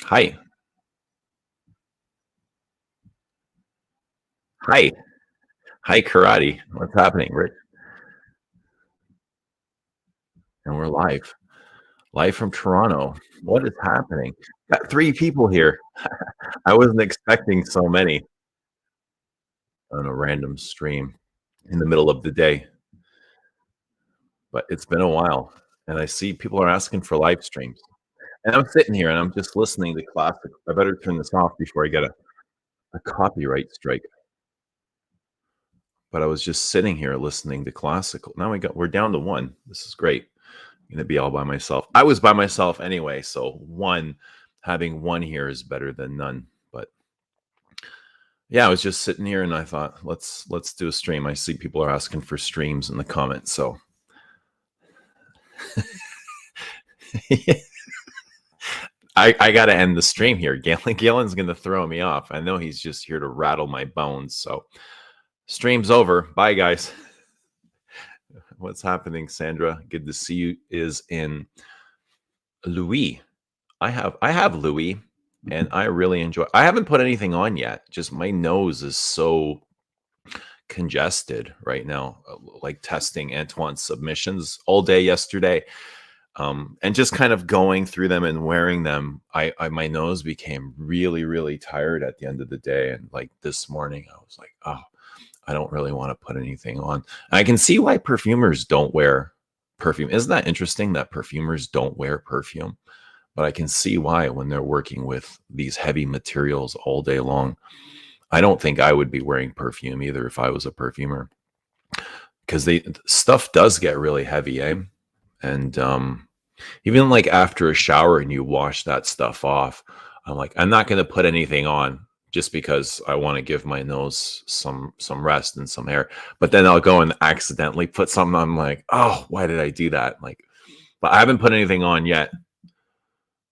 Hi. Hi. Hi, karate. What's happening, Rich? And we're live. Live from Toronto. What is happening? Got 3 people here. I wasn't expecting so many on a random stream in the middle of the day, but it's been a while, and I see people are asking for live streams. And I'm sitting here, and I'm just listening to classic. I better turn this off before I get a copyright strike. But I was just sitting here listening to classical. Now we're down to 1. This is great. Gonna be all by myself. I was by myself anyway, so having one here is better than none. But yeah, I was just sitting here and I thought, let's do a stream. I see people are asking for streams in the comments, so I gotta end the stream here. Galen's gonna throw me off. I know he's just here to rattle my bones. So stream's over. Bye guys. What's happening, Sandra? Good to see you. Is in Louis. I have Louis, and I really enjoy. I haven't put anything on yet. Just my nose is so congested right now. Like testing Antoine's submissions all day yesterday, and just kind of going through them and wearing them. I my nose became really really tired at the end of the day, and like this morning, I was like, oh, I don't really want to put anything on. I can see why perfumers don't wear perfume. Isn't that interesting that perfumers don't wear perfume? But I can see why when they're working with these heavy materials all day long. I don't think I would be wearing perfume either if I was a perfumer, because they stuff does get really heavy, eh? And even like after a shower and you wash that stuff off, I'm like, I'm not going to put anything on just because I want to give my nose some rest and some air. But then I'll go and accidentally put something on. I'm like, oh, why did I do that? Like, but I haven't put anything on yet,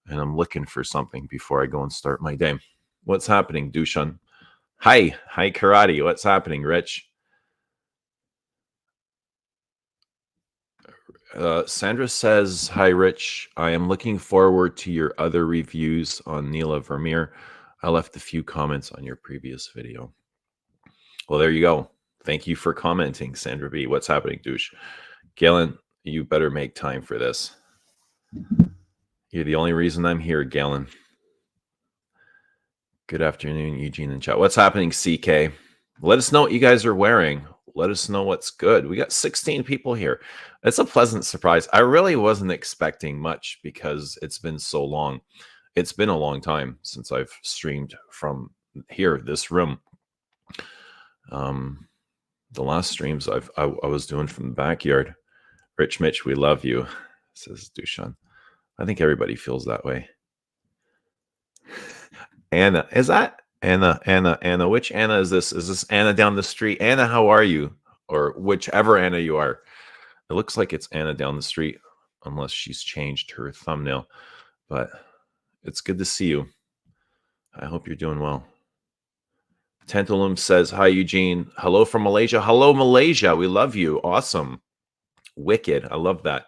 and I'm looking for something before I go and start my day. What's happening, Dushan? Hi, karate. What's happening, Rich? Sandra says, hi, Rich. I am looking forward to your other reviews on Neela Vermeer. I left a few comments on your previous video. Well, there you go. Thank you for commenting, Sandra B. What's happening, douche? Galen, you better make time for this. You're the only reason I'm here, Galen. Good afternoon, Eugene and chat. What's happening, CK? Let us know what you guys are wearing. Let us know what's good. We got 16 people here. It's a pleasant surprise. I really wasn't expecting much because it's been so long. It's been a long time since I've streamed from here, this room. The last streams I was doing from the backyard. Rich Mitch, we love you, says Dushan. I think everybody feels that way. Anna, is that Anna? Which Anna is this? Is this Anna down the street? Anna, how are you? Or whichever Anna you are. It looks like it's Anna down the street, unless she's changed her thumbnail. But it's good to see you. I hope you're doing well. Tantalum says, hi, Eugene. Hello from Malaysia. Hello, Malaysia. We love you. Awesome. Wicked. I love that.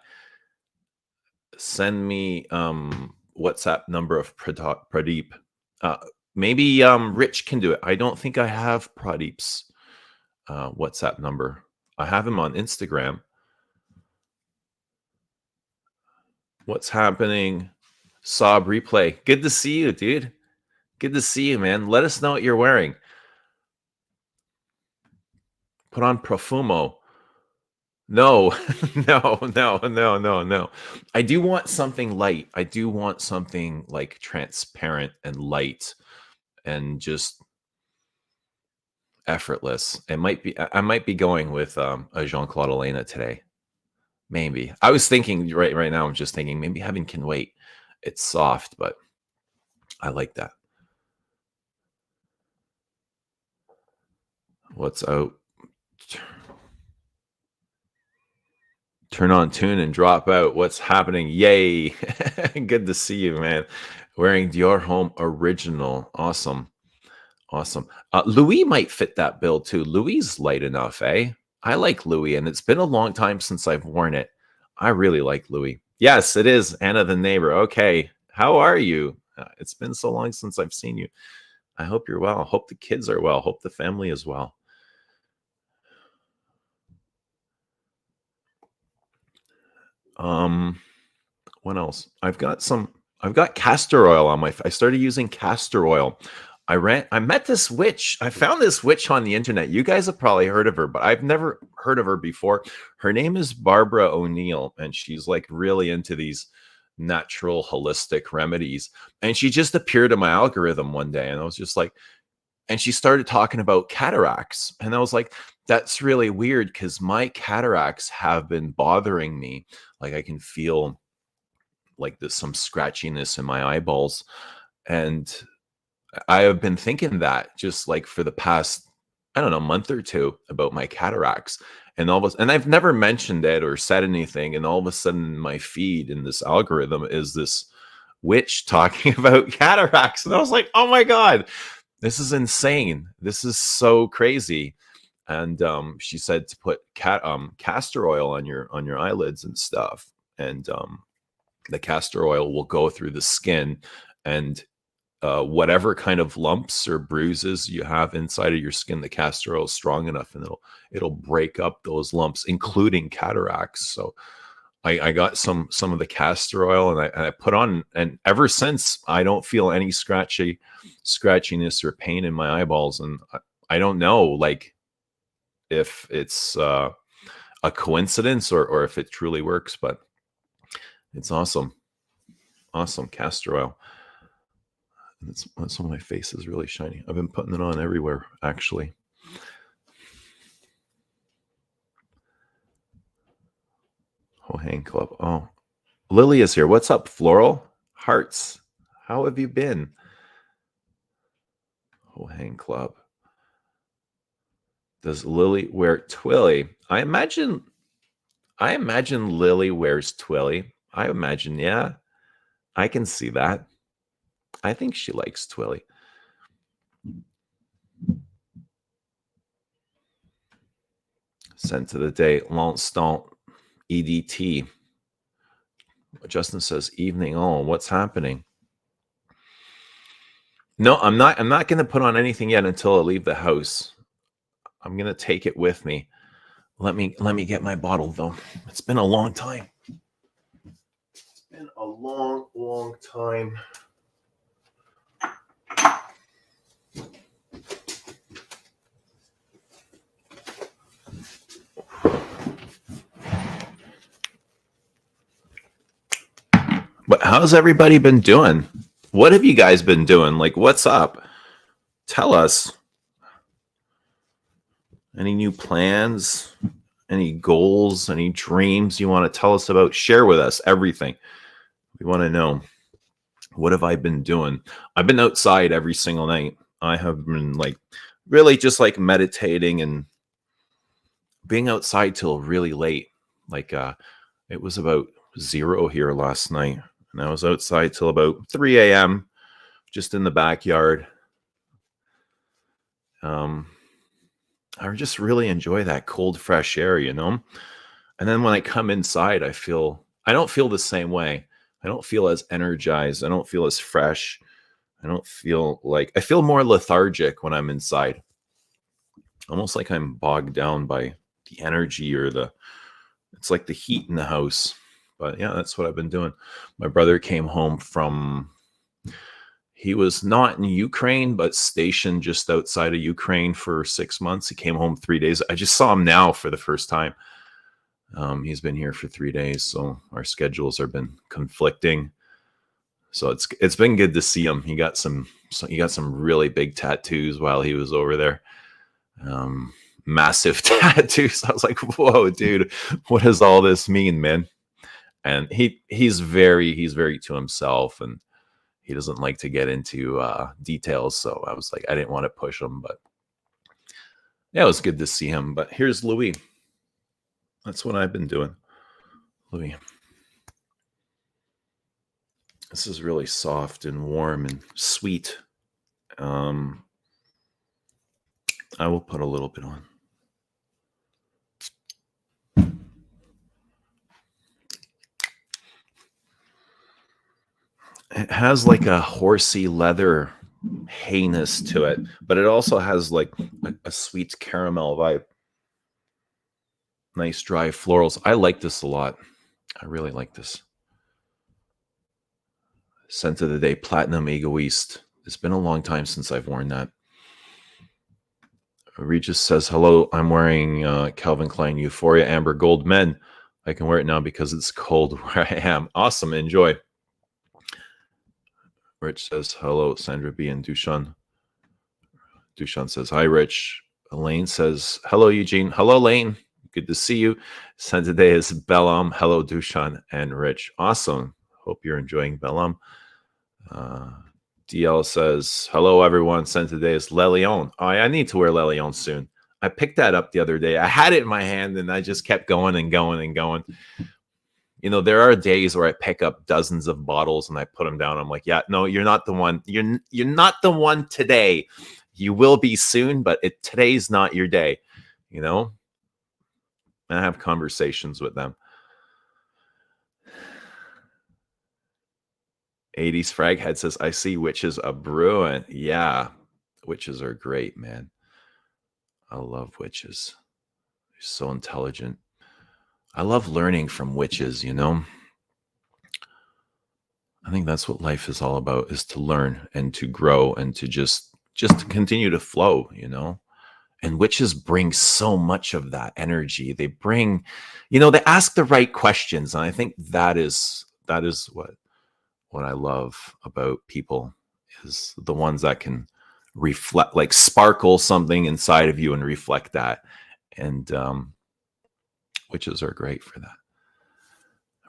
Send me WhatsApp number of Pradeep. Maybe Rich can do it. I don't think I have Pradeep's WhatsApp number. I have him on Instagram. What's happening? Saab replay. Good to see you, dude. Good to see you, man. Let us know what you're wearing. Put on Profumo. No, no. I do want something light. I do want something like transparent and light and just effortless. I might be going with a Jean-Claude Elena today. Maybe. I was thinking right now, I'm just thinking maybe Heaven Can Wait. It's soft, but I like that. What's out? Turn on tune and drop out. What's happening? Yay. Good to see you, man. Wearing Dior Home Original. Awesome. Louis might fit that bill too. Louis is light enough, eh? I like Louis, and it's been a long time since I've worn it. I really like Louis. Yes, it is Anna the neighbor. Okay. How are you? It's been so long since I've seen you. I hope you're well. Hope the kids are well. Hope the family is well. Um, what else? I've got castor oil on my I started using castor oil. I met this witch. I found this witch on the internet. You guys have probably heard of her, but I've never heard of her before. Her name is Barbara O'Neill, and she's like really into these natural holistic remedies. And she just appeared in my algorithm one day, and I was just like, and she started talking about cataracts. And I was like, that's really weird because my cataracts have been bothering me. Like I can feel like there's some scratchiness in my eyeballs. And I have been thinking that just like for the past, I don't know, month or two about my cataracts. And all of a, and I've never mentioned it or said anything. And all of a sudden, my feed in this algorithm is this witch talking about cataracts. And I was like, oh my God, this is insane. This is so crazy. And she said to put castor oil on your eyelids and stuff. And the castor oil will go through the skin and whatever kind of lumps or bruises you have inside of your skin, the castor oil is strong enough and it'll break up those lumps, including cataracts. So I got some of the castor oil and I put on, and ever since I don't feel any scratchiness or pain in my eyeballs. And I don't know like if it's a coincidence or if it truly works, but it's awesome. Awesome castor oil. That's why my face is really shiny. I've been putting it on everywhere, actually. Oh, Hang Club. Oh, Lily is here. What's up, Floral? Hearts. How have you been? Oh, Hang Club. Does Lily wear Twilly? I imagine Lily wears Twilly. I imagine, yeah. I can see that. I think she likes Twilly. Scent of the day, L'instant EDT. Justin says, evening. Oh, what's happening? No, I'm not going to put on anything yet until I leave the house. I'm going to take it with me. Let me get my bottle though. It's been a long time. It's been a long time. But how's everybody been doing? What have you guys been doing? Like, what's up? Tell us. Any new plans? Any goals? Any dreams you want to tell us about? Share with us everything. We want to know. What have I been doing? I've been outside every single night. I have been like really just like meditating and being outside till really late. Like it was about 0 here last night. And I was outside till about 3 a.m. just in the backyard. I just really enjoy that cold, fresh air, you know? And then when I come inside, I don't feel the same way. I don't feel as energized. I don't feel as fresh. I feel more lethargic when I'm inside. Almost like I'm bogged down by the energy it's like the heat in the house. But yeah, that's what I've been doing. My brother came home he was not in Ukraine, but stationed just outside of Ukraine for 6 months. He came home 3 days. I just saw him now for the first time. He's been here for 3 days, so our schedules have been conflicting. So it's been good to see him. He got some really big tattoos while he was over there. Massive tattoos. I was like, whoa, dude, what does all this mean, man? And he's very to himself, and he doesn't like to get into details. So I was like, I didn't want to push him, but yeah, it was good to see him. But here's Louis. That's what I've been doing. Louis. This is really soft and warm and sweet. I will put a little bit on. It has like a horsey leather hayness to it, but it also has like a sweet caramel vibe. Nice dry florals. I like this a lot. I really like this. Scent of the day, Platinum Egoist. It's been a long time since I've worn that. Regis says, hello, I'm wearing Calvin Klein Euphoria Amber Gold Men. I can wear it now because it's cold where I am. Awesome. Enjoy. Rich says, hello, Sandra B. and Dushan. Dushan says, hi, Rich. Elaine says, hello, Eugene. Hello, Lane. Good to see you. Sent today is Bellam. Hello, Dushan and Rich. Awesome. Hope you're enjoying Bellam. DL says, hello, everyone. Sent today is Le Leon. Oh, I need to wear Le Leon soon. I picked that up the other day. I had it in my hand and I just kept going and going and going. You know, there are days where I pick up dozens of bottles and I put them down. I'm like, yeah, no, you're not the one. You're not the one today. You will be soon, but today's not your day. You know, and I have conversations with them. 80s Fraghead says, I see witches a brewing. Yeah, witches are great, man. I love witches. They're so intelligent. I love learning from witches, you know? I think that's what life is all about, is to learn and to grow and to just to continue to flow, you know? And witches bring so much of that energy. They bring, you know, they ask the right questions. And I think that is what I love about people, is the ones that can reflect, like sparkle something inside of you and reflect that. And witches are great for that.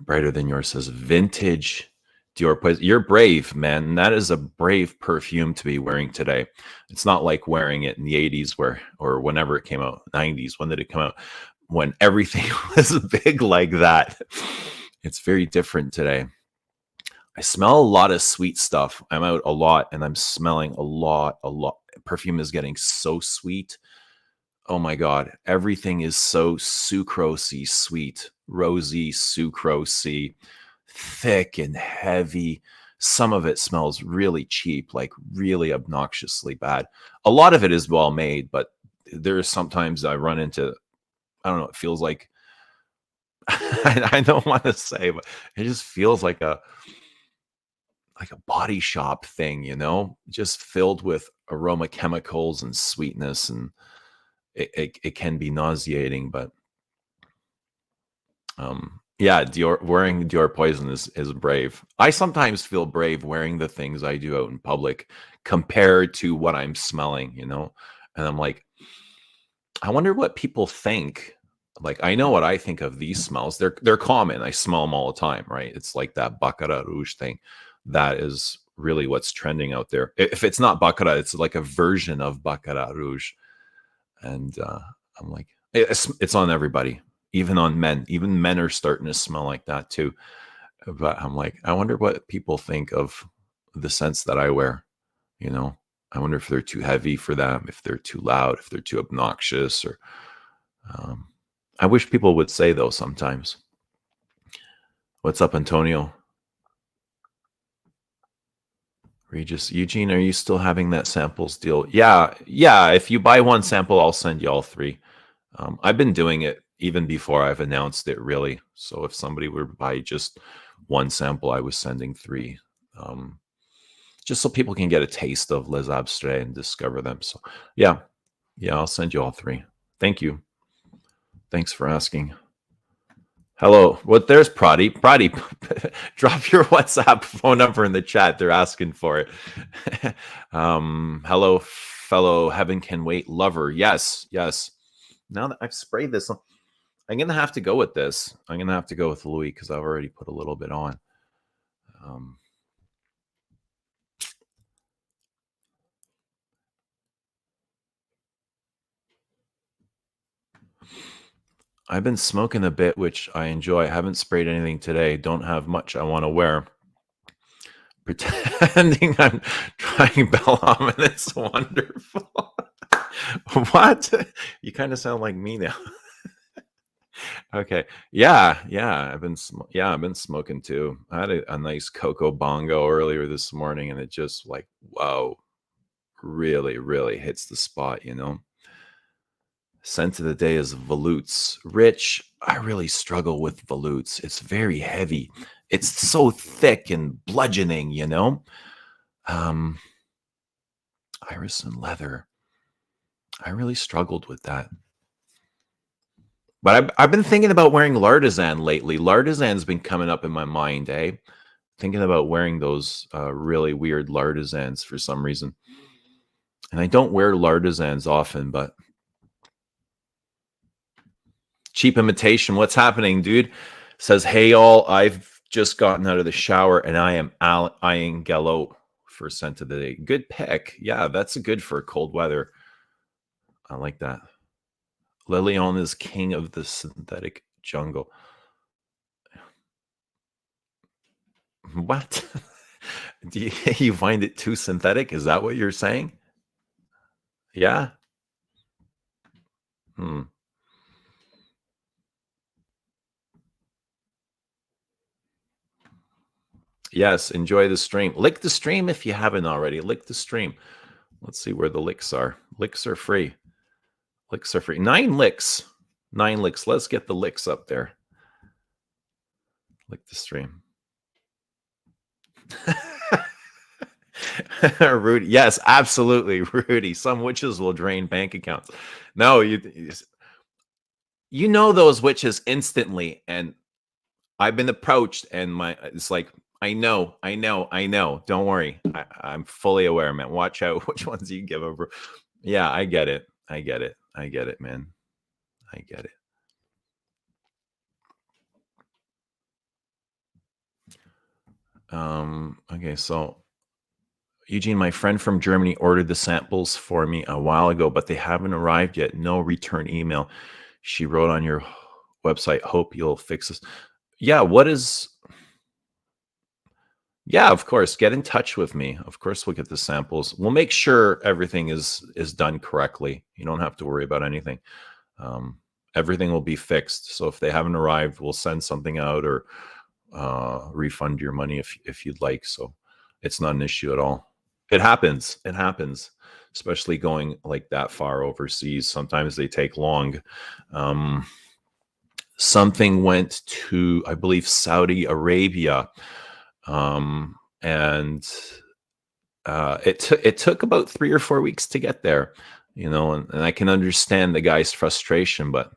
Brighter Than Yours says, vintage Dior. You're brave, man. That is a brave perfume to be wearing today. It's not like wearing it in the 80s or whenever it came out, 90s. When did it come out? When everything was big like that. It's very different today. I smell a lot of sweet stuff. I'm out a lot and I'm smelling a lot. Perfume is getting so sweet. Oh my God. Everything is so sucrosey sweet, rosy, sucrosey, thick and heavy. Some of it smells really cheap, like really obnoxiously bad. A lot of it is well made, but there's sometimes I run into, I don't know, it feels like, I don't want to say, but it just feels like a body shop thing, you know, just filled with aroma chemicals and sweetness, and it can be nauseating. But yeah, wearing Dior Poison is brave. I sometimes feel brave wearing the things I do out in public compared to what I'm smelling, you know, and I'm like, I wonder what people think. Like, I know what I think of these smells. They're common. I smell them all the time, right? It's like that Baccarat Rouge thing. That is really what's trending out there. If it's not Baccarat, it's like a version of Baccarat Rouge. And I'm like, it's on everybody, even on men. Even men are starting to smell like that too. But I'm like, I wonder what people think of the scents that I wear. You know, I wonder if they're too heavy for them, if they're too loud, if they're too obnoxious, or I wish people would say though sometimes. What's up, Antonio? Regis, Eugene, are you still having that samples deal? Yeah. If you buy one sample, I'll send you all three. I've been doing it even before I've announced it, really. So if somebody were to buy just one sample, I was sending three, just so people can get a taste of Les Abstraits and discover them. So yeah, I'll send you all three. Thank you. Thanks for asking. Hello. What? There's Pradi. Pradi, drop your WhatsApp phone number in the chat. They're asking for it. Hello, fellow Heaven Can Wait lover. Yes. Now that I've sprayed this, I'm going to have to go with this. I'm going to have to go with Louis because I've already put a little bit on. I've been smoking a bit, which I enjoy. I haven't sprayed anything today. Don't have much I want to wear. Pretending I'm trying Bellam and it's wonderful. What? You kind of sound like me now. Okay. Yeah, yeah, I've been smoking too. I had a nice cocoa bongo earlier this morning, and it just like, wow, really, really hits the spot, you know? Scent of the day is volutes. Rich, I really struggle with volutes. It's very heavy. It's so thick and bludgeoning, you know? Um, Iris and leather. I really struggled with that. But I've been thinking about wearing Lardizan lately. Lardizan's been coming up in my mind, eh? Thinking about wearing those really weird Lardizans for some reason. And I don't wear Lardizans often, but cheap imitation. What's happening, dude? Says, hey, all, I've just gotten out of the shower and I am eyeing Gallo for scent of the day. Good pick. Yeah, that's good for cold weather. I like that. Lilion is king of the synthetic jungle. What? Do you, you find it too synthetic? Is that what you're saying? Yeah. Hmm. Yes. Enjoy the stream. Lick the stream if you haven't already. Lick the stream. Let's see where the licks are. Licks are free. Licks are free. 9 licks. 9 licks. Let's get the licks up there. Lick the stream. Rudy. Yes, absolutely, Rudy. Some witches will drain bank accounts. No, you know those witches instantly, and I've been approached, and my it's like I know. Don't worry, I'm fully aware, man. Watch out which ones you give over. Yeah, I get it. I get it. I get it, man. I get it. Okay, so Eugene, my friend from Germany ordered the samples for me a while ago, but they haven't arrived yet. No return email. She wrote on your website, hope you'll fix this. Yeah, what is yeah, of course. Get in touch with me. Of course, we'll get the samples. We'll make sure everything is done correctly. You don't have to worry about anything. Um, Everything will be fixed. So if they haven't arrived, we'll send something out or refund your money if you'd like. So it's not an issue at all. It happens. It happens, especially going like that far overseas. Sometimes they take long. Um, Something went to, I believe, Saudi Arabia, and it took about 3 or 4 weeks to get there, you know, and I can understand the guy's frustration, but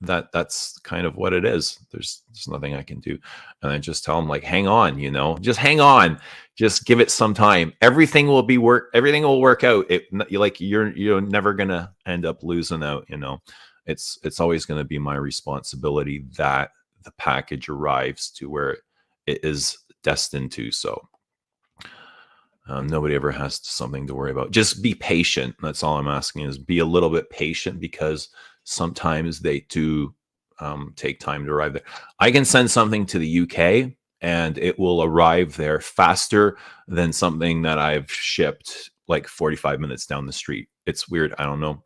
that's kind of what it is. There's nothing I can do, and I just tell him like, hang on, you know, just hang on, just give it some time. Everything will be work. Everything will work out. You're never gonna end up losing out, you know. It's always going to be my responsibility that the package arrives to where it is destined to. So nobody ever has something to worry about. Just be patient. That's all I'm asking is be a little bit patient because sometimes they do take time to arrive there. I can send something to the UK and it will arrive there faster than something that I've shipped like 45 minutes down the street. It's weird. I don't know.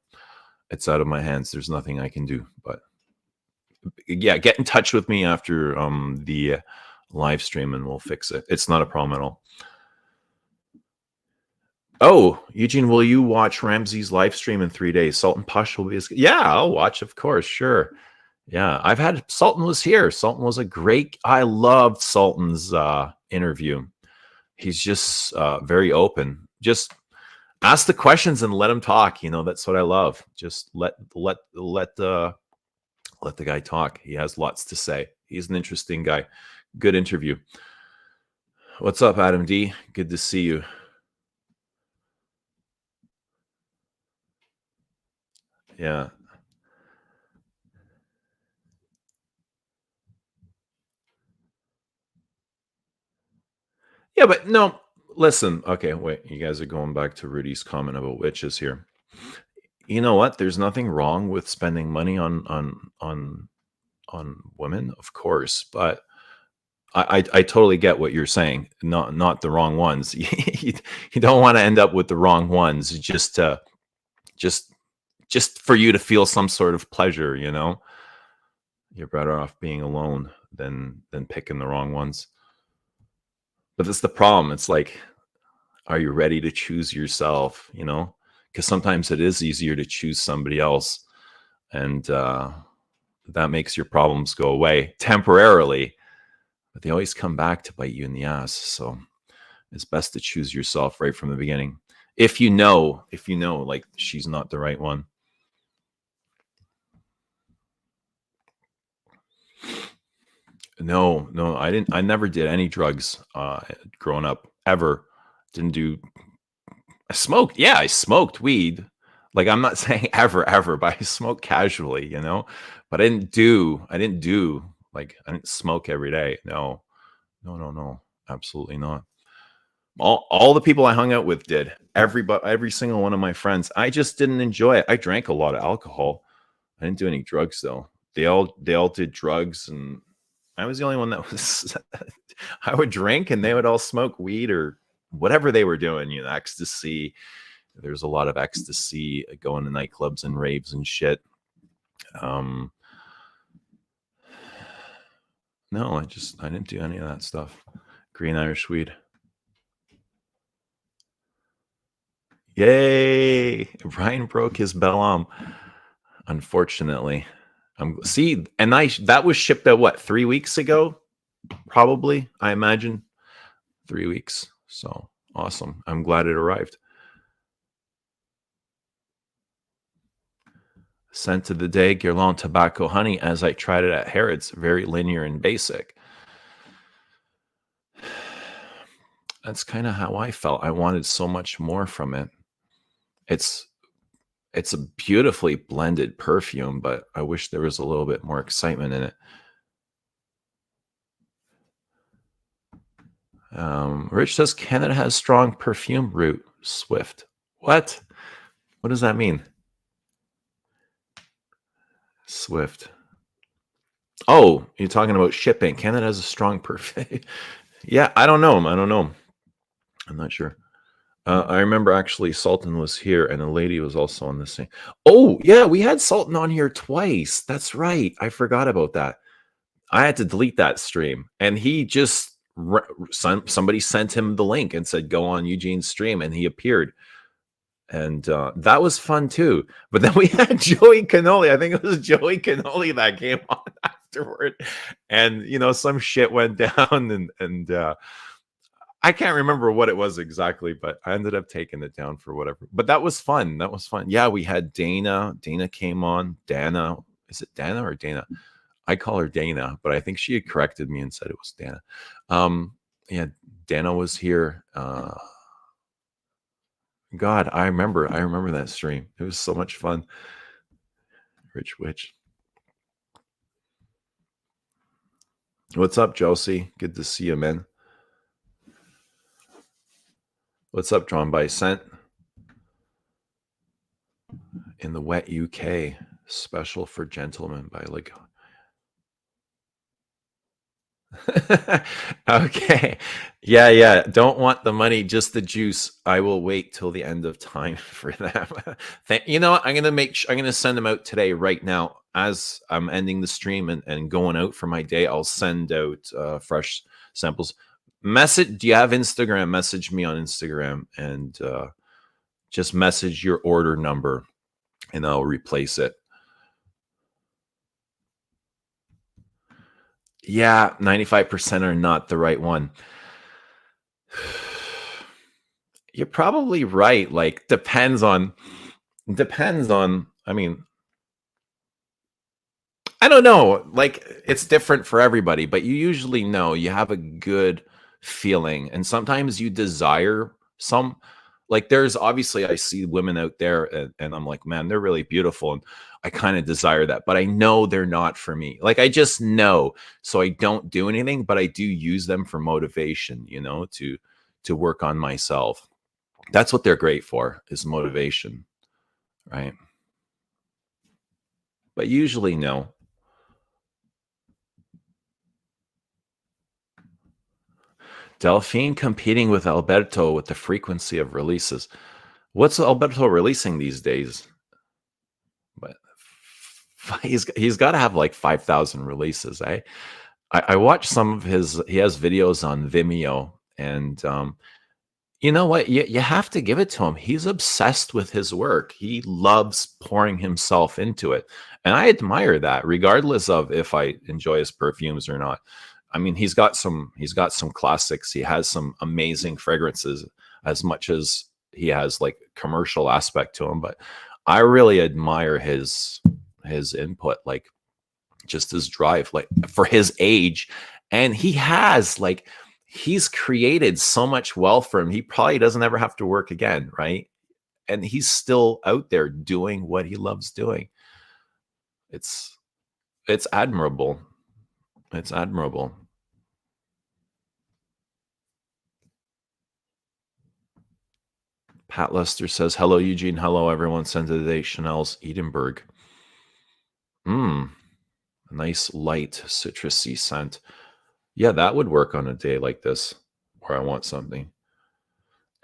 It's out of my hands. There's nothing I can do. But yeah, get in touch with me after the live stream and we'll fix it. It's not a problem at all. Oh, Eugene, will you watch Ramsey's live stream in 3 days? Sultan Push will be. Yeah, I'll watch, of course, sure. Yeah, I've had Sultan was here. Sultan was a great. I loved Sultan's interview. He's just very open. Just ask the questions and let him talk. You know, that's what I love. Just let the guy talk. He has lots to say. He's an interesting guy. Good interview. What's up, Adam D? Good to see you. Yeah. Yeah, but no, listen. Okay, wait. You guys are going back to Rudy's comment about witches here. You know what? There's nothing wrong with spending money on women, of course, but I totally get what you're saying. Not the wrong ones. You don't want to end up with the wrong ones just just for you to feel some sort of pleasure, you know. You're better off being alone than picking the wrong ones. But that's the problem. It's like, are you ready to choose yourself? You know, because sometimes it is easier to choose somebody else, and that makes your problems go away temporarily, but they always come back to bite you in the ass. So it's best to choose yourself right from the beginning. If you know, like she's not the right one. No, no, I didn't. I never did any drugs growing up ever. Didn't do. I smoked. Yeah, I smoked weed. Like I'm not saying ever, but I smoked casually, you know. But I didn't do like I didn't smoke every day. No, no, no, no, absolutely not. All the people I hung out with did. Every single one of my friends. I just didn't enjoy it. I drank a lot of alcohol. I didn't do any drugs though. They all did drugs, and I was the only one that was. I would drink, and they would all smoke weed or whatever they were doing. You know, ecstasy. There's a lot of ecstasy going to nightclubs and raves and shit. Um, no, I didn't do any of that stuff. Green Irish weed. Yay! Brian broke his bell. Unfortunately, see, and that was shipped out what 3 weeks ago, probably. I imagine 3 weeks. So awesome! I'm glad it arrived. Scent of the day, Guerlain Tobacco Honey. As I tried it at Harrods, very linear and basic. That's kind of how I felt. I wanted so much more from it. It's it's a beautifully blended perfume, but I wish there was a little bit more excitement in it. Rich says Canada has strong perfume route. Swift. What? What does that mean? Swift. Oh, you're talking about shipping. Canada has a strong perfume. Yeah, I don't know. I don't know. I'm not sure. I remember actually Sultan was here and a lady was also on the same. Oh, yeah, we had Sultan on here twice. That's right. I forgot about that. I had to delete that stream, and he just somebody sent him the link and said go on Eugene's stream, and he appeared, and that was fun too. But then we had Joey Cannoli. I think it was Joey Cannoli that came on afterward, and some shit went down, and I can't remember what it was exactly, but I ended up taking it down for whatever. But that was fun. That was fun. Yeah, we had Dana. Dana came on. Dana. Is it Dana or Dana? I call her Dana, but I think she had corrected me and said it was Dana. Yeah, Dana was here. God, I remember that stream. It was so much fun. Rich Witch. What's up, Josie? Good to see you, man. What's up, Drawn by Scent? In the wet UK, special for gentlemen by like. Okay. Yeah. Don't want the money, just the juice. I will wait till the end of time for them. You know what? I'm gonna send them out today, right now. As I'm ending the stream and going out for my day, I'll send out fresh samples. Do you have Instagram? Message me on Instagram and just message your order number and I'll replace it. Yeah, 95% are not the right one. You're probably right. Like depends on, I mean, I don't know. Like it's different for everybody, but you usually know, you have a good feeling. And sometimes you desire some, like there's obviously, I see women out there and I'm like, man, they're really beautiful. And I kind of desire that, but I know they're not for me. Like I just know. So I don't do anything, but I do use them for motivation, to work on myself. That's what they're great for, is motivation. Right. But usually no. Delphine competing with Alberto with the frequency of releases. What's Alberto releasing these days? But he's got to have like 5,000 releases. I watched some of his. He has videos on Vimeo, and you know what? You have to give it to him. He's obsessed with his work. He loves pouring himself into it. And I admire that, regardless of if I enjoy his perfumes or not. I mean, he's got some classics. He has some amazing fragrances as much as he has like commercial aspect to him. But I really admire his input, like just his drive, like for his age. And he's created so much wealth for him. He probably doesn't ever have to work again, right? And he's still out there doing what he loves doing. It's it's admirable. It's admirable. Pat Lester says, "Hello, Eugene. Hello, everyone. Send to the day Chanel's Edinburgh. Mmm, nice light citrusy scent. Yeah, that would work on a day like this where I want something.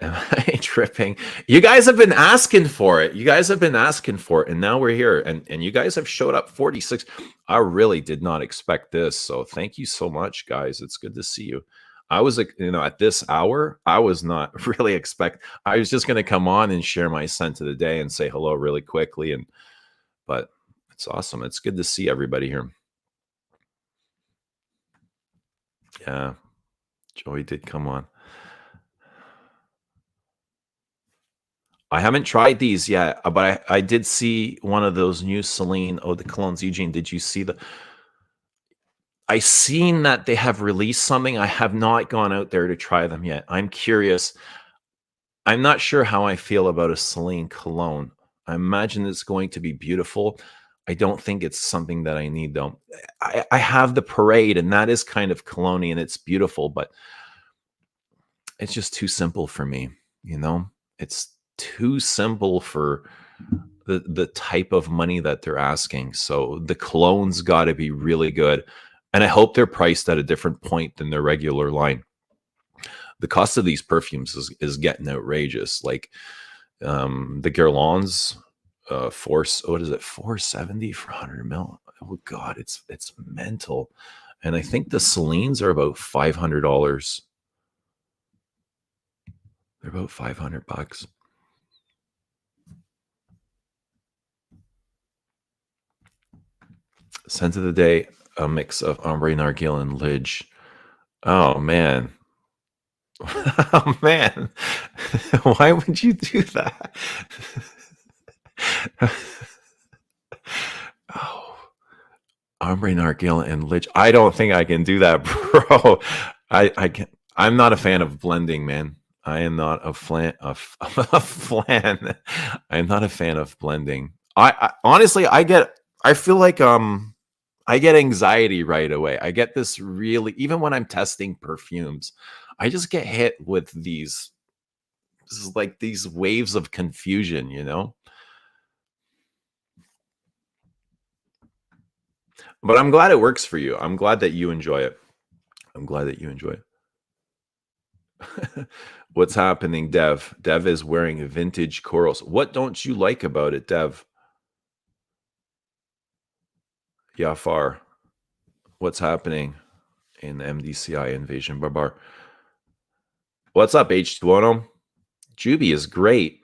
Am I tripping? You guys have been asking for it. You guys have been asking for it, and now we're here. And you guys have showed up 46. I really did not expect this. So thank you so much, guys. It's good to see you. I was like, at this hour, I was not really expect. I was just gonna come on and share my scent of the day and say hello really quickly. But it's awesome. It's good to see everybody here. Yeah, Joey did come on. I haven't tried these yet, but I did see one of those new Celine Eau de Colognes. Eugene, did you see the? I seen that they have released something. I have not gone out there to try them yet. I'm curious. I'm not sure how I feel about a Celine cologne. I imagine it's going to be beautiful. I don't think it's something that I need though. I have the Parade, and that is kind of cologne and it's beautiful, but it's just too simple for me. It's too simple for the type of money that they're asking. So the cologne's got to be really good, and I hope they're priced at a different point than their regular line. The cost of these perfumes is getting outrageous. Like the Guerlain's force, what is it, 470 for 100 mil? Oh god, it's mental. And I think the Celines are about $500. They're about $500. Scent of the day, a mix of ombre, nargile, and lidge. Oh man. Oh man. Why would you do that? Oh, ombre, nargile, and lidge. I don't think I can do that, bro. I can. I'm not a fan of blending, man. I am not a flan a flan. I'm not a fan of blending. I honestly, I feel like I get anxiety right away. I get this really, even when I'm testing perfumes, I just get hit with these waves of confusion. But I'm glad it works for you. I'm glad that you enjoy it. I'm glad that you enjoy it. What's happening, Dev? Dev is wearing vintage corals. What don't you like about it, Dev? Yafar, what's happening in MDCI Invasion Barbar? What's up, H2O? Juby is great.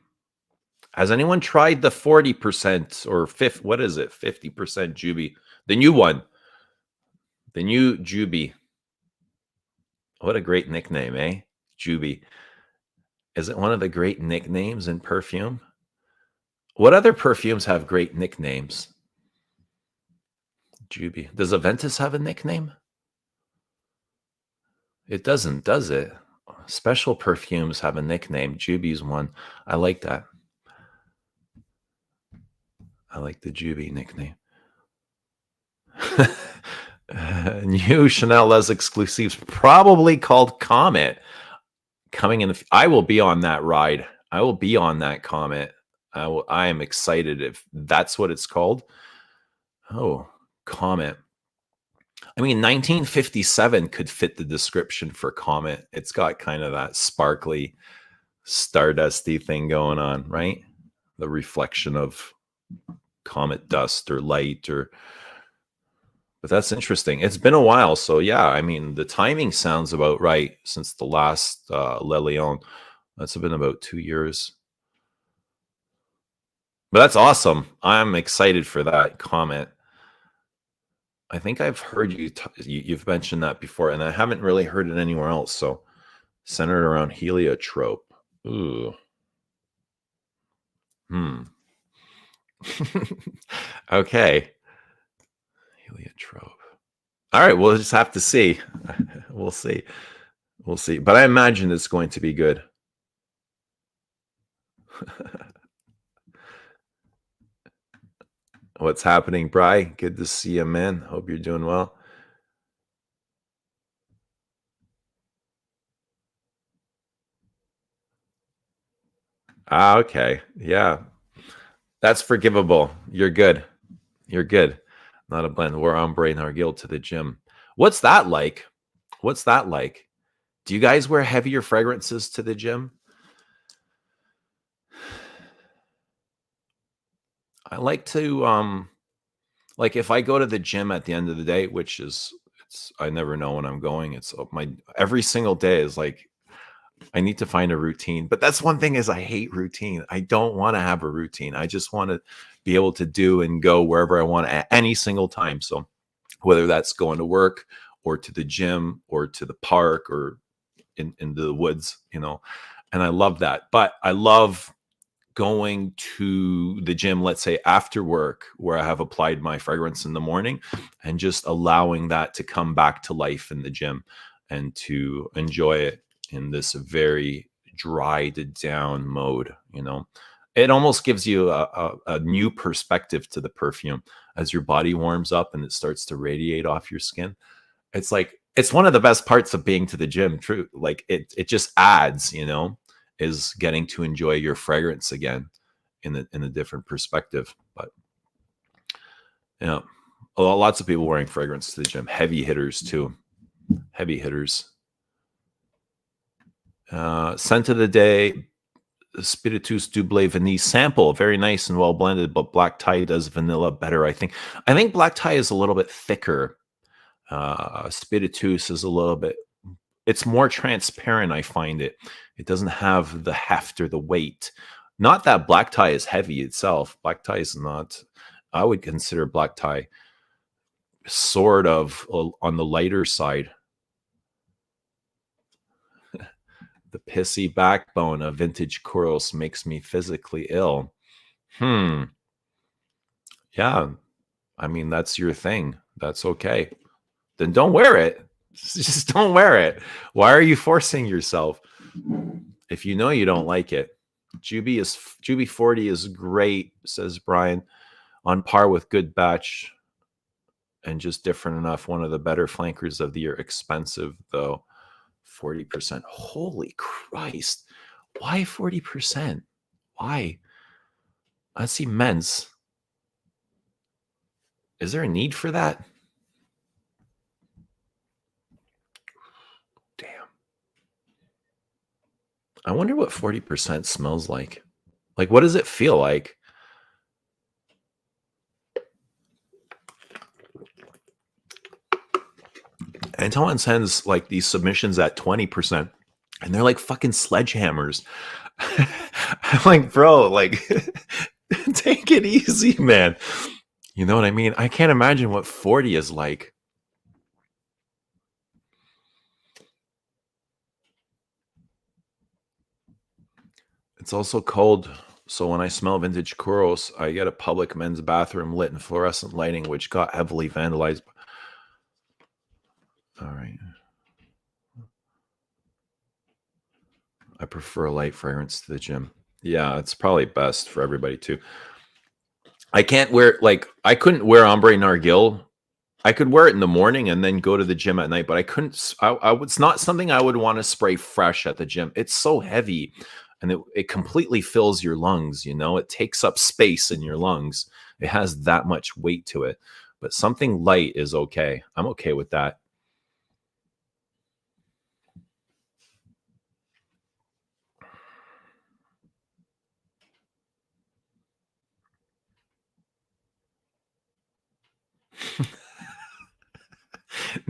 Has anyone tried the 40% or what is it? 50% Juby. The new one. The new Juby. What a great nickname, eh? Juby. Is it one of the great nicknames in perfume? What other perfumes have great nicknames? Juby. Does Aventus have a nickname? It doesn't, does it? Special perfumes have a nickname. Juby's one. I like that. I like the Juby nickname. New Chanel Les exclusives, probably called Comet, coming in. I will be on that ride. I will be on that Comet. I am excited if that's what it's called. Oh, Comet. I mean, 1957 could fit the description for Comet. It's got kind of that sparkly, stardusty thing going on, right? The reflection of comet dust or light or. But that's interesting. It's been a while, so yeah. I mean, the timing sounds about right since the last Le Leon. That's been about 2 years. But that's awesome. I'm excited for that comment. I think I've heard you've mentioned that before, and I haven't really heard it anywhere else. So centered around heliotrope. Ooh. Hmm. Okay. Heliotrope. All right. We'll just have to see. We'll see. We'll see. But I imagine it's going to be good. What's happening, Bry? Good to see you, man. Hope you're doing well. Ah, okay. Yeah. That's forgivable. You're good. You're good. Not a blend. We're on brain our guild to the gym. What's that like? What's that like? Do you guys wear heavier fragrances to the gym? I like to like if I go to the gym at the end of the day, which is it's I never know when I'm going. It's my every single day is like I need to find a routine. But that's one thing is I hate routine. I don't want to have a routine. I just want to be able to do and go wherever I want at any single time. So whether that's going to work or to the gym or to the park or in the woods, and I love that. But I love going to the gym, let's say after work, where I have applied my fragrance in the morning and just allowing that to come back to life in the gym and to enjoy it in this very dried down mode. It almost gives you a new perspective to the perfume as your body warms up and it starts to radiate off your skin. It's like it's one of the best parts of being to the gym. True, like it just adds, is getting to enjoy your fragrance again in a different perspective. But yeah, lots of people wearing fragrance to the gym. Heavy hitters too. Heavy hitters. Scent of the day: Spiritus Double Vanille sample. Very nice and well blended, but black tie does vanilla better. I think. I think black tie is a little bit thicker. Spiritus is a little bit. It's more transparent. I find it. It doesn't have the heft or the weight. Not that black tie is heavy itself. Black tie is not. I would consider black tie sort of on the lighter side. The pissy backbone of vintage Kuros makes me physically ill. Hmm. Yeah. I mean, that's your thing. That's okay. Then don't wear it. Just don't wear it. Why are you forcing yourself if you know you don't like it? Juby 40 is great, says Brian. On par with Good Batch and just different enough. One of the better flankers of the year. Expensive though. 40%. Holy Christ. Why 40%? Why? That's immense. Is there a need for that? Damn. I wonder what 40% smells like. Like, what does it feel like? Antoine sends like these submissions at 20%, and they're like fucking sledgehammers. I'm like, bro, like, take it easy, man. You know what I mean? I can't imagine what 40 is like. It's also cold. So when I smell vintage Kuros, I get a public men's bathroom lit in fluorescent lighting, which got heavily vandalized. All right. I prefer a light fragrance to the gym. Yeah, it's probably best for everybody too. I can't wear like I couldn't wear ombre nargil. I could wear it in the morning and then go to the gym at night, but I couldn't. It's not something I would want to spray fresh at the gym. It's so heavy, and it completely fills your lungs. It takes up space in your lungs. It has that much weight to it. But something light is okay. I'm okay with that.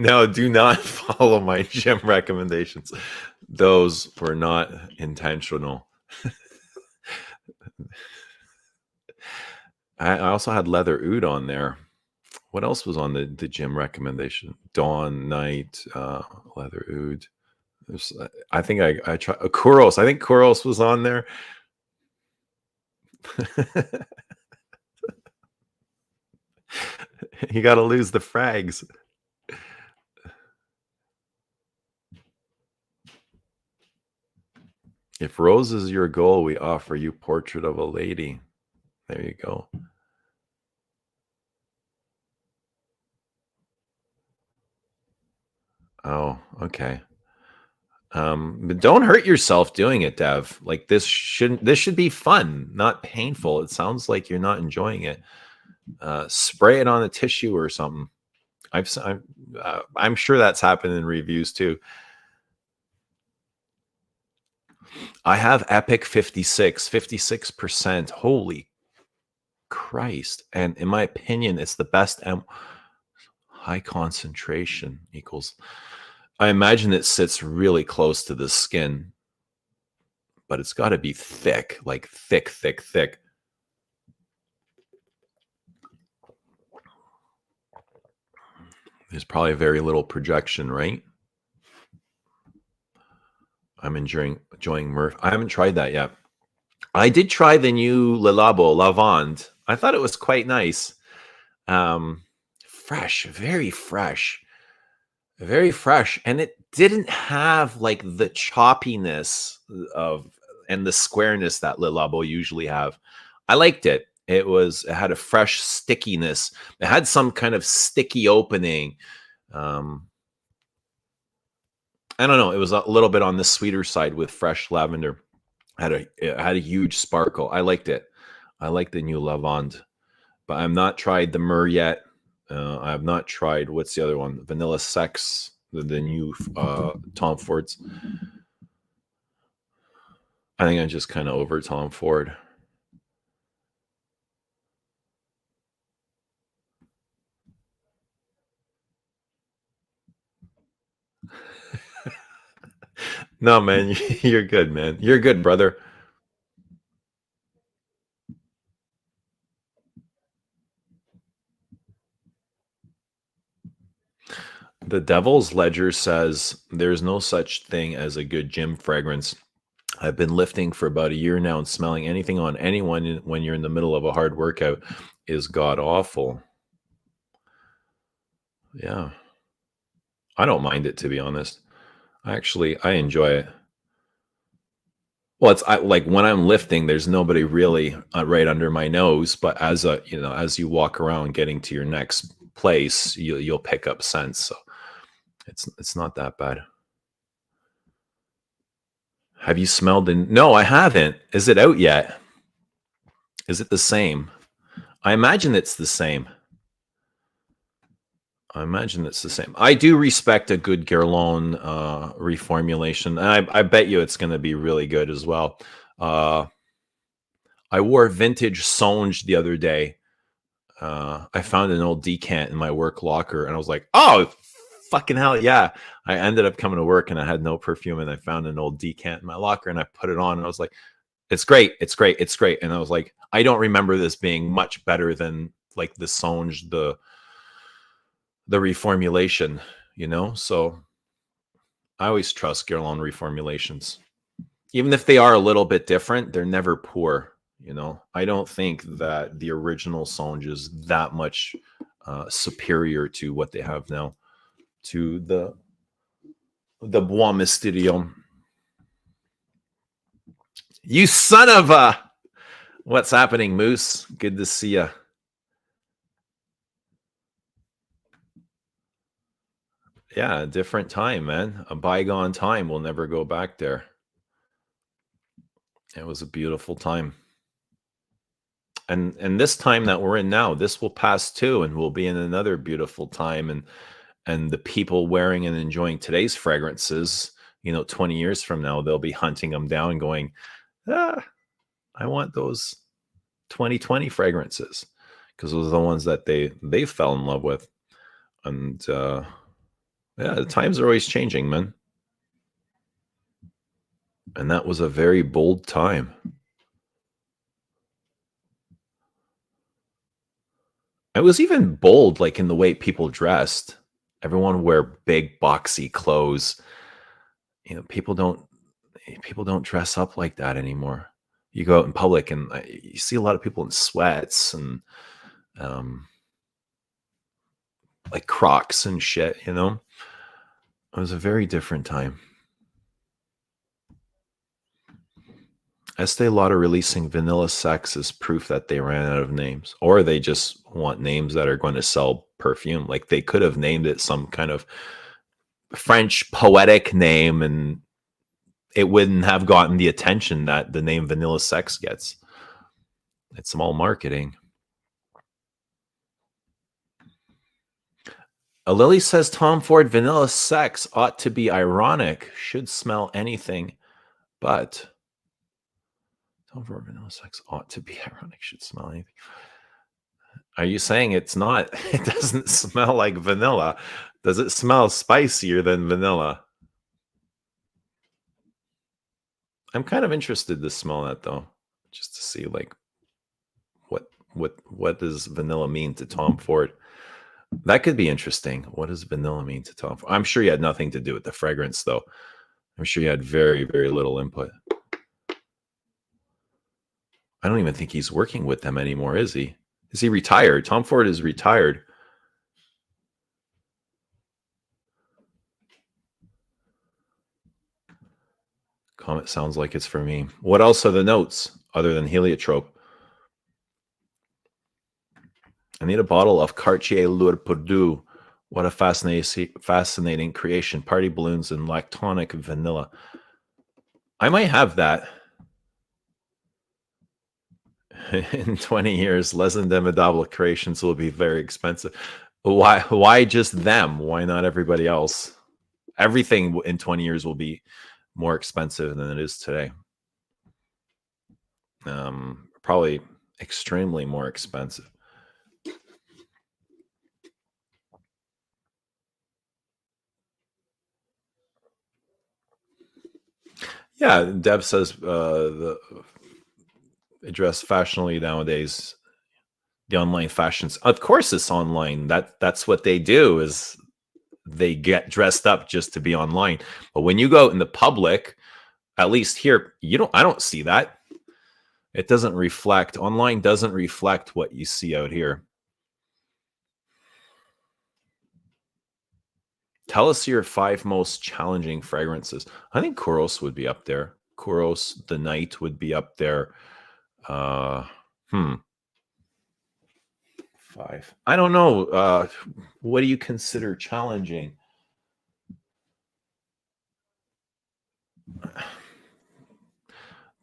No, do not follow my gym recommendations. Those were not intentional. I also had leather oud on there. What else was on the gym recommendation? Dawn, night, leather oud. I think I tried Kuros. I think Kuros was on there. You got to lose the frags. If rose is your goal, we offer you portrait of a lady. There you go. Oh, okay. But don't hurt yourself doing it, Dev. Like this should be fun, not painful. It sounds like you're not enjoying it. Spray it on a tissue or something. I'm sure that's happened in reviews too. I have Epic 56%. Holy Christ. And in my opinion, it's the best high concentration equals. I imagine it sits really close to the skin, but it's got to be thick, like thick, thick, thick. There's probably very little projection, right? I'm enjoying Murph. I haven't tried that yet. I did try the new Le Labo Lavande. I thought it was quite nice. Fresh, very fresh, and it didn't have like the choppiness of and the squareness that Le Labo usually have. I liked it. It had a fresh stickiness. It had some kind of sticky opening. I don't know. It was a little bit on the sweeter side with fresh lavender. It had a huge sparkle. I liked it. I like the new Lavande, but I've not tried the Myrrh yet. I have not tried what's the other one? Vanilla Sex, the new Tom Ford's. I think I'm just kind of over Tom Ford. No, man, you're good, man. You're good, brother. The Devil's Ledger says there's no such thing as a good gym fragrance. I've been lifting for about a year now, and smelling anything on anyone when you're in the middle of a hard workout is god awful. Yeah, I don't mind it, to be honest. I enjoy it. Well, like when I'm lifting, there's nobody really right under my nose. But as you walk around getting to your next place, you'll pick up scents. So it's not that bad. Have you smelled the? No, I haven't. Is it out yet? Is it the same? I imagine it's the same. I imagine it's the same. I do respect a good Guerlain reformulation. And I bet you it's going to be really good as well. Uh, I wore vintage Songe the other day. I found an old decant in my work locker, and I was like, "Oh, fucking hell, yeah!" I ended up coming to work, and I had no perfume, and I found an old decant in my locker, and I put it on, and I was like, "It's great, it's great, it's great." And I was like, "I don't remember this being much better than like the Songe, the reformulation, you know." So I always trust Guerlain reformulations, even if they are a little bit different. They're never poor. You know, I don't think that the original Songe is that much superior to what they have now, to the Bois Mysterium. You son of a! What's happening, Moose? Good to see you. Yeah, a different time, man. A bygone time. We'll never go back there. It was a beautiful time. And this time that we're in now, this will pass too, and we'll be in another beautiful time. And the people wearing and enjoying today's fragrances, 20 years from now, they'll be hunting them down, going, "Ah, I want those 2020 fragrances," because those are the ones that they fell in love with. And Yeah, the times are always changing, man. And that was a very bold time. It was even bold, like in the way people dressed. Everyone wear big, boxy clothes. You know, people don't dress up like that anymore. You go out in public and you see a lot of people in sweats and um, like Crocs and shit. You know, it was a very different time. Estee Lauder releasing Vanilla Sex is proof that they ran out of names, or they just want names that are going to sell perfume. Like they could have named it some kind of French poetic name, and it wouldn't have gotten the attention that the name Vanilla Sex gets. It's all marketing. A Lily says Tom Ford Vanilla Sex ought to be ironic, should smell anything, but Tom Ford Vanilla Sex ought to be ironic, should smell anything. Are you saying it's not? It doesn't smell like vanilla. Does it smell spicier than vanilla? I'm kind of interested to smell that though, just to see like what does vanilla mean to Tom Ford? That could be interesting. What does vanilla mean to Tom Ford? I'm sure he had nothing to do with the fragrance though. I'm sure he had very, very little input. I don't even think he's working with them anymore, is he? Is he retired? Tom Ford is retired. Comment sounds like it's for me. What else are the notes other than heliotrope? I need a bottle of Cartier Lourdes Perdue. What a fascinating creation. Party balloons and lactonic vanilla. I might have that. In 20 years, Les Indomitable creations will be very expensive. Why just them? Why not everybody else? Everything in 20 years will be more expensive than it is today. Probably extremely more expensive. Yeah, Deb says they dress fashionably nowadays. The online fashions, of course, it's online. That's what they do. Is they get dressed up just to be online. But when you go in the public, at least here, you don't. I don't see that. It doesn't reflect. Online doesn't reflect what you see out here. Tell us your 5 most challenging fragrances. I think Kuros would be up there. Kuros, the Night would be up there. Uh, hmm. 5. I don't know. What do you consider challenging?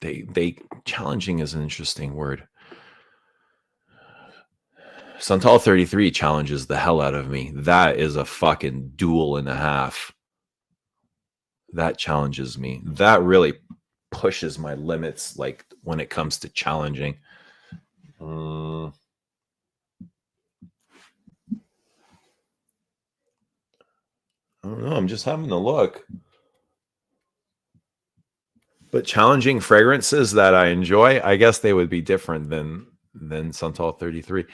They challenging is an interesting word. Santal 33 challenges the hell out of me. That is a fucking duel and a half. That challenges me. That really pushes my limits, like when it comes to challenging. I don't know. I'm just having a look. But challenging fragrances that I enjoy, I guess they would be different than Santal 33.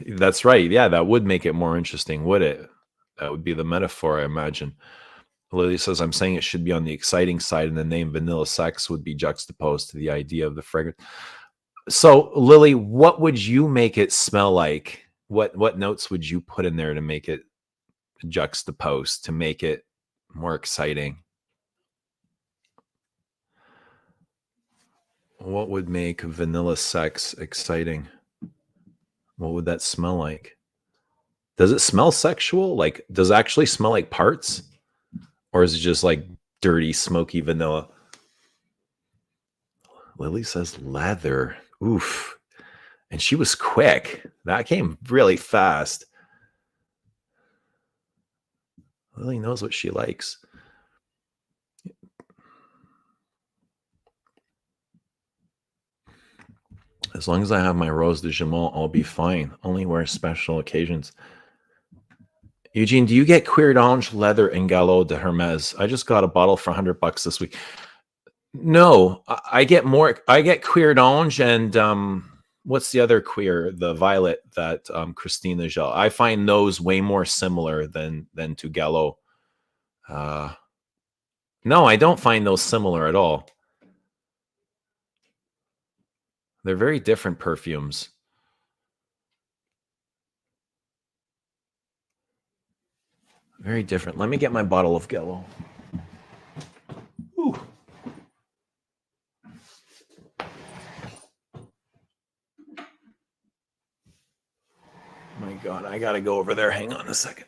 That's right. Yeah, that would make it more interesting, would it? That would be the metaphor, I imagine. Lily says, I'm saying it should be on the exciting side, and the name Vanilla Sex would be juxtaposed to the idea of the fragrance. So, Lily, what would you make it smell like? What notes would you put in there to make it juxtaposed, to make it more exciting? What would make Vanilla Sex exciting? What would that smell like? Does it smell sexual? Like, does it actually smell like parts? Or is it just like dirty, smoky vanilla? Lily says leather. Oof. And she was quick. That came really fast. Lily knows what she likes. As long as I have my Rose de Jamon, I'll be fine. Only wear special occasions. Eugene, do you get Cuir d'Ange leather and Galop de Hermes? I just got a bottle for $100 this week. No, I get more. I get Cuir d'Ange and what's the other queer? The violet that Christina Gel. I find those way more similar than to Galop. No, I don't find those similar at all. They're very different perfumes. Very different. Let me get my bottle of Galop. Ooh. My God, I gotta go over there. Hang on a second.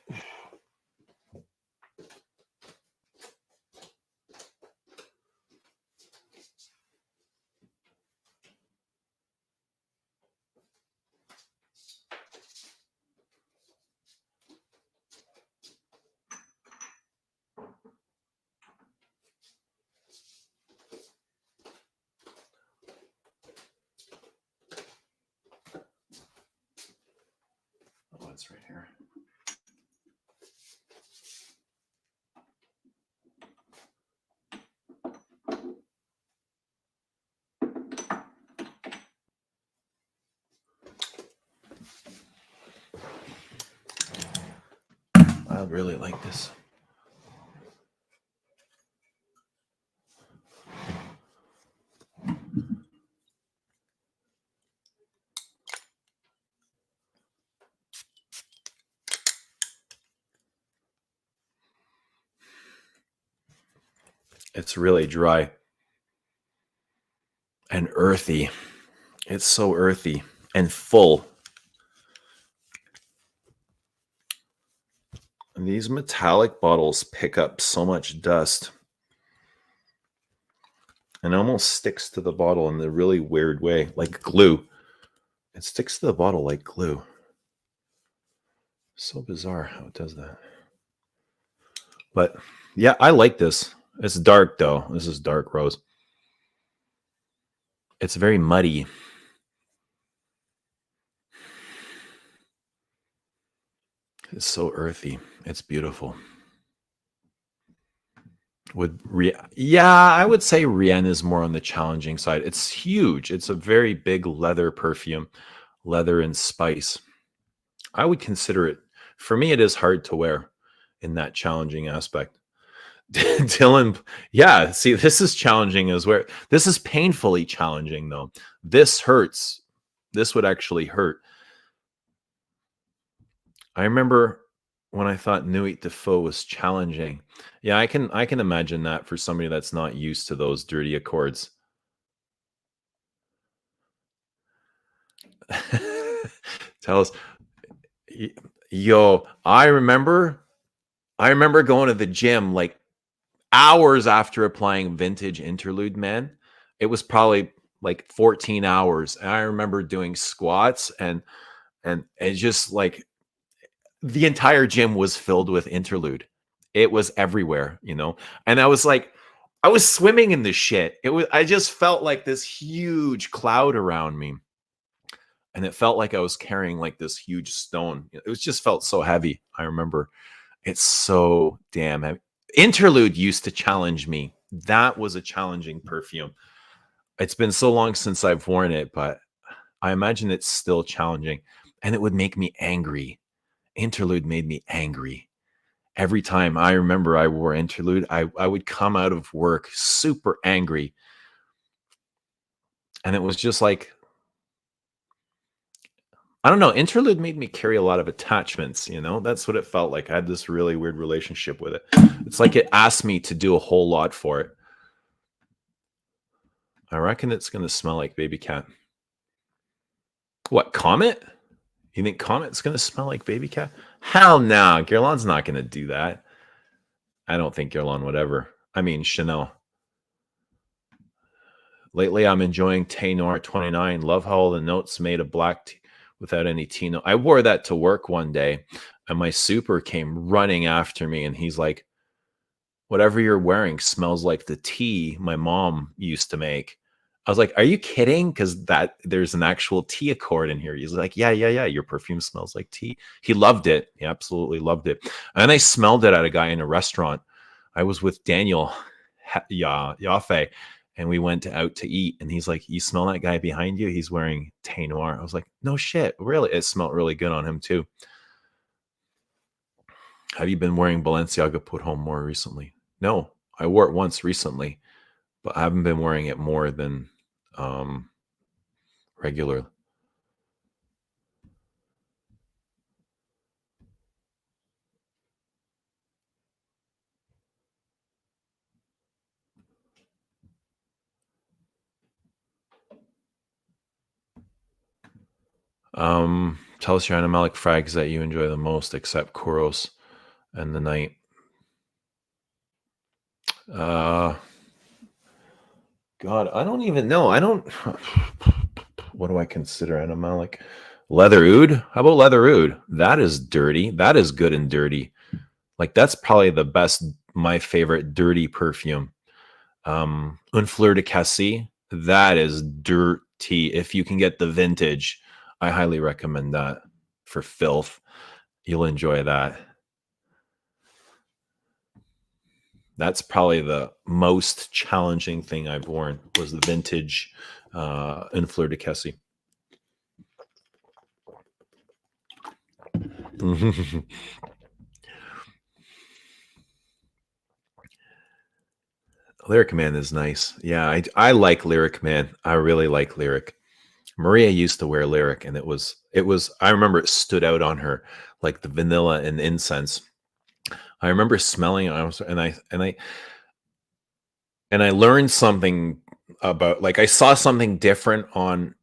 Oh, it's right here. I really like this. It's really dry and earthy. It's so earthy and full. And these metallic bottles pick up so much dust and almost sticks to the bottle in a really weird way, like glue. It sticks to the bottle like glue. So bizarre how it does that. But yeah, I like this. It's dark though. This is dark rose. It's very muddy. It's so earthy. It's beautiful. Yeah, I would say Rien is more on the challenging side. It's huge. It's a very big leather perfume, leather and spice. I would consider it, for me, it is hard to wear in that challenging aspect. Dylan, yeah, see, this is challenging as where this is painfully challenging though. This hurts. This would actually hurt. I remember when I thought Nuit Defoe was challenging. Yeah, I can imagine that for somebody that's not used to those dirty accords. Tell us, yo, I remember going to the gym like hours after applying vintage interlude, man. It was probably like 14 hours. And I remember doing squats and just like the entire gym was filled with interlude. It was everywhere, you know. And I was like, I was swimming in this shit. I just felt like this huge cloud around me. And it felt like I was carrying like this huge stone. It was just felt so heavy. I remember it's so damn heavy. Interlude used to challenge me. That was a challenging perfume. It's been so long since I've worn it, but I imagine it's still challenging and it would make me angry. Interlude made me angry. Every time I remember I wore interlude, I would come out of work super angry. And it was just like, I don't know, interlude made me carry a lot of attachments, you know? That's what it felt like. I had this really weird relationship with it. It's like it asked me to do a whole lot for it. I reckon it's going to smell like baby cat. What, Comet? You think Comet's going to smell like baby cat? Hell no. Guerlain's not going to do that. I don't think Guerlain would ever. I mean, Chanel. Lately, I'm enjoying Tay Noir 29. Love how all the notes made a black tea without any tea note. I wore that to work one day, and my super came running after me, and he's like, whatever you're wearing smells like the tea my mom used to make. I was like, "Are you kidding?" Because that there's an actual tea accord in here. He's like, "Yeah, yeah, yeah. Your perfume smells like tea." He loved it. He absolutely loved it. And I smelled it at a guy in a restaurant. I was with Daniel, Yaffe, and we went out to eat. And he's like, "You smell that guy behind you? He's wearing Tay Noir." I was like, "No shit, really?" It smelled really good on him too. Have you been wearing Balenciaga Put Home more recently? No, I wore it once recently, but I haven't been wearing it more than um, regular. Tell us your animalic frags that you enjoy the most, except Kuros and the Night. Uh, God, I don't even know. I don't. What do I consider animalic? Leather oud? How about leather oud? That is dirty. That is good and dirty. Like that's probably the best, my favorite dirty perfume. Un Fleur de Cassis, that is dirty. If you can get the vintage, I highly recommend that for filth. You'll enjoy that. That's probably the most challenging thing I've worn was the vintage Un Fleur de Cassis. Lyric Man is nice. Yeah, I like Lyric Man. I really like Lyric. Maria used to wear Lyric, and it was. I remember it stood out on her like the vanilla and incense. I remember smelling it. I learned something about like I saw something different on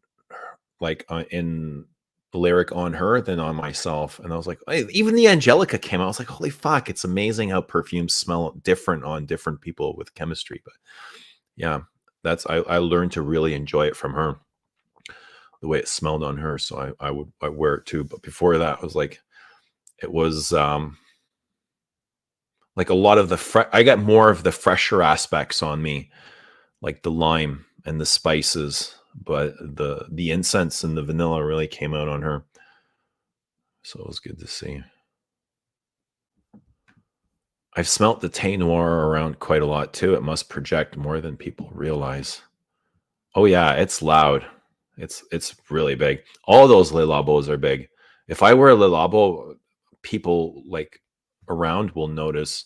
in Lyric on her than on myself, and I was like, hey, even the Angelica came out. I was like, holy fuck! It's amazing how perfumes smell different on different people with chemistry. But yeah, I learned to really enjoy it from her, the way it smelled on her. So I wear it too. But before that, I was like, it was like a lot of I got more of the fresher aspects on me, like the lime and the spices, but the incense and the vanilla really came out on her. So it was good to see. I've smelt the Tay Noir around quite a lot too. It must project more than people realize. Oh yeah, it's loud. It's really big. All those Le Labos are big. If I wear a Le Labo, people like around will notice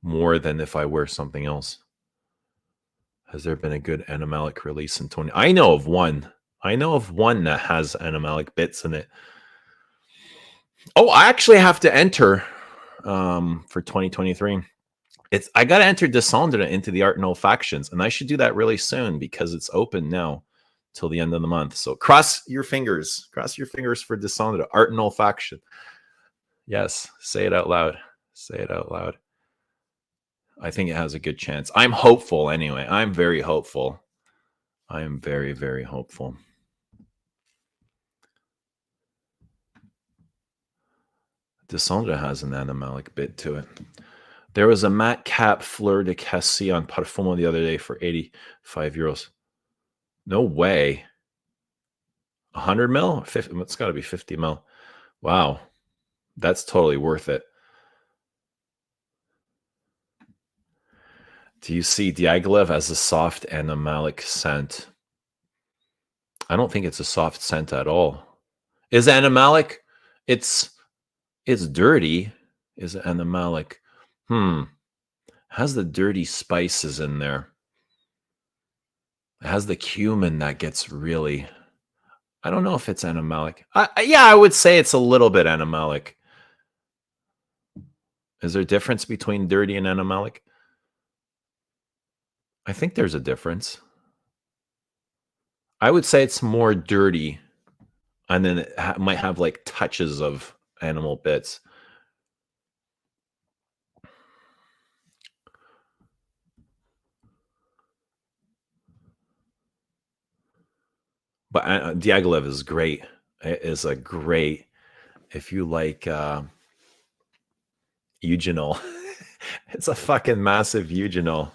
more than if I wear something else. Has there been a good animalic release in 20? I know of one. I know of one that has animalic bits in it. Oh, I actually have to enter for 2023. I got to enter Descendra into the art and olfactions, and I should do that really soon because it's open now till the end of the month. So cross your fingers. Cross your fingers for Descendra art and olfaction. Yes, say it out loud. Say it out loud. I think it has a good chance. I'm hopeful anyway. I'm very hopeful. I am very, very hopeful. Descendra has an animalic bit to it. There was a matte cap Fleur de Cassis on Perfume the other day for 85 euros. No way. 100 mil? 50, it's got to be 50 mil. Wow. That's totally worth it. Do you see Diaghilev as a soft animalic scent? I don't think it's a soft scent at all. Is animalic? It's dirty. Is animalic? Has the dirty spices in there. It has the cumin that gets really. I don't know if it's animalic. Yeah, I would say it's a little bit animalic. Is there a difference between dirty and animalic? I think there's a difference. I would say it's more dirty, and then it might have like touches of animal bits. But Diaghilev is great. It is a great, if you like eugenol. It's a fucking massive eugenol.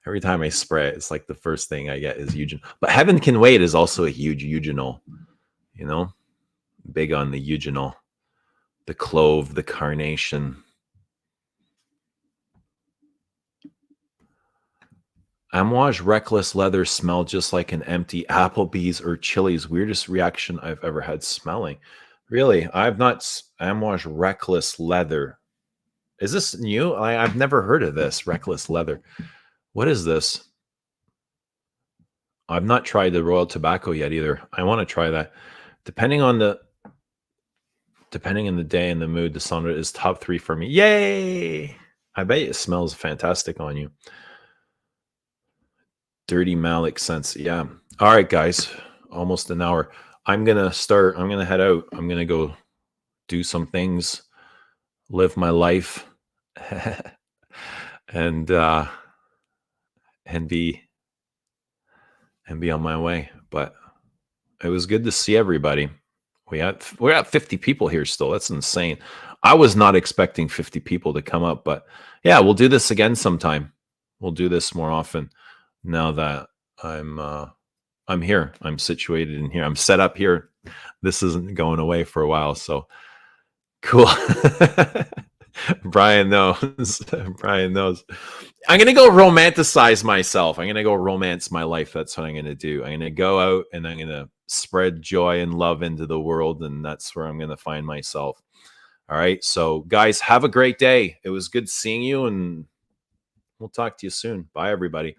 Every time I spray it, it's like the first thing I get is eugenol. But Heaven Can Wait is also a huge eugenol, you know, big on the eugenol, the clove, the carnation. Amouage Reckless Leather smell just like an empty Applebee's or Chili's. Weirdest reaction I've ever had smelling. Really, I've not Amouage Reckless Leather. Is this new? I've never heard of this Reckless Leather. What is this? I've not tried the Royal Tobacco yet either. I want to try that. Depending on the day and the mood, the Sonda is top 3 for me. Yay! I bet it smells fantastic on you. Dirty Malik scents. Yeah. All right, guys. Almost an hour. I'm going to head out. I'm going to go do some things, live my life, and be on my way. But it was good to see everybody. We're at 50 people here still. That's insane. I was not expecting 50 people to come up, but yeah, we'll do this again sometime. We'll do this more often now that I'm here. I'm situated in here. I'm set up here. This isn't going away for a while, so cool. Brian knows. Brian knows. I'm going to go romanticize myself. I'm going to go romance my life. That's what I'm going to do. I'm going to go out and I'm going to spread joy and love into the world. And that's where I'm going to find myself. All right. So, guys, have a great day. It was good seeing you. And we'll talk to you soon. Bye, everybody.